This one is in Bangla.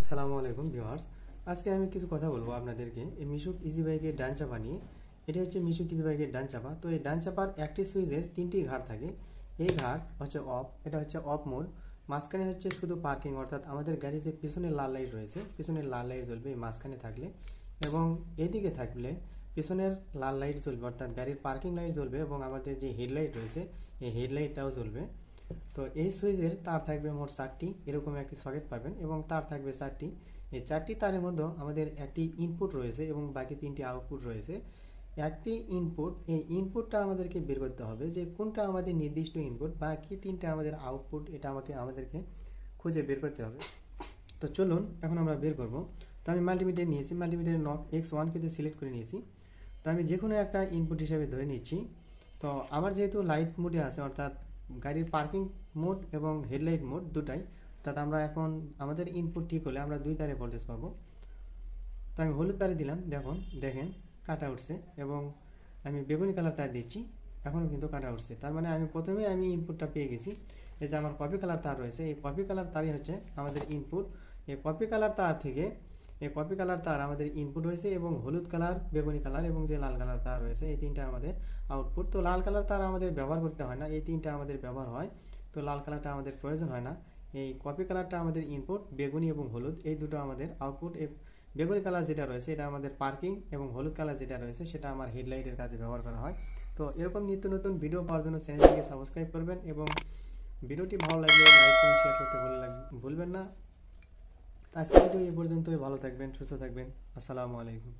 আসসালামু আলাইকুম ভিউয়ার্স। আজকে আমি কিছু কথা বলবো আপনাদেরকে এই মিশুক ইজি বাইকের ডান চাপা নিয়ে। এটা হচ্ছে মিশুক ইজি বাইকের ডান চাপা। তো এই ডান চাপার একটি সুইচের তিনটি ঘাট থাকে। এই ঘাট হচ্ছে অফ, এটা হচ্ছে অফ মোড। মাঝখানে হচ্ছে শুধু পার্কিং, অর্থাৎ আমাদের গাড়ির যে পিছনে লাল লাইট রয়েছে, পিছনের লাল লাইট জ্বলবে এই মাঝখানে থাকলে, এবং এদিকে থাকলে পিছনের লাল লাইট জ্বলবে, অর্থাৎ গাড়ির পার্কিং লাইট জ্বলবে, এবং আমাদের যে হেডলাইট রয়েছে এই হেডলাইটটাও জ্বলবে। তো এই সুইচের তার থাকবে মোট 4টি, এরকম একটি সকেট পাবেন, এবং তার থাকবে 4টি। এই 4টি তারের মধ্যে আমাদের একটি ইনপুট রয়েছে এবং বাকি 3টি আউটপুট রয়েছে। একটি ইনপুট, এই ইনপুটটা আমাদেরকে বের করতে হবে যে কোনটা আমাদের নির্দিষ্ট ইনপুট, বাকি 3টা আমাদের আউটপুট। এটা আমাদেরকে খুঁজে বের করতে হবে। তো চলুন এখন আমরা বের করব। তো আমি মাল্টিমিটার নিয়েছি, মাল্টিমিটারের নব X1 কিন্তু সিলেক্ট করে নিয়েছি। তো আমি যে কোনো একটা ইনপুট হিসেবে ধরে নিচ্ছি। তো আমার যেহেতু লাইট মোডে আছে, অর্থাৎ গাড়ির পার্কিং মোড এবং হেডলাইট মোড দুটাই, অর্থাৎ আমরা এখন আমাদের ইনপুট ঠিক হলে আমরা 2 তারে ভোল্টেজ পাবো। তো আমি হলুদ তারে দিলাম, দেখেন কাটা উঠছে, এবং আমি বেগুনি কালার তার দিচ্ছি, এখনও কিন্তু কাটা উঠছে। তার মানে আমি ইনপুটটা পেয়ে গেছি। এই যে আমার কপি কালার তার রয়েছে, এই কপি কালার তারই হচ্ছে আমাদের ইনপুট। এই কপি কালার তার থেকে এই কপি কালার তার আমাদের ইনপুট হয়েছে, এবং হলুদ কালার, বেগুনি কালার এবং যে লাল কালার তার রয়েছে এই 3টা আমাদের আউটপুট। তো লাল কালার তার আমাদের ব্যবহার করতে হয় না, এই 3টা আমাদের ব্যবহার হয়। তো লাল কালারটা আমাদের প্রয়োজন হয় না। এই কপি কালারটা আমাদের ইনপুট, বেগুনি এবং হলুদ এই দুটো আমাদের আউটপুট। বেগুনি কালার যেটা রয়েছে এটা আমাদের পার্কিং, এবং হলুদ কালার যেটা রয়েছে সেটা আমার হেডলাইটের কাজে ব্যবহার করা হয়। তো এরকম নিত্য নতুন ভিডিও পাওয়ার জন্য চ্যানেলটিকে সাবস্ক্রাইব করবেন, এবং ভিডিওটি ভালো লাগলে লাইক এবং শেয়ার করতে ভুলবেন না। আজকের ভিডিও এই পর্যন্তই। ভালো থাকবেন, সুস্থ থাকবেন। আসসালামু আলাইকুম।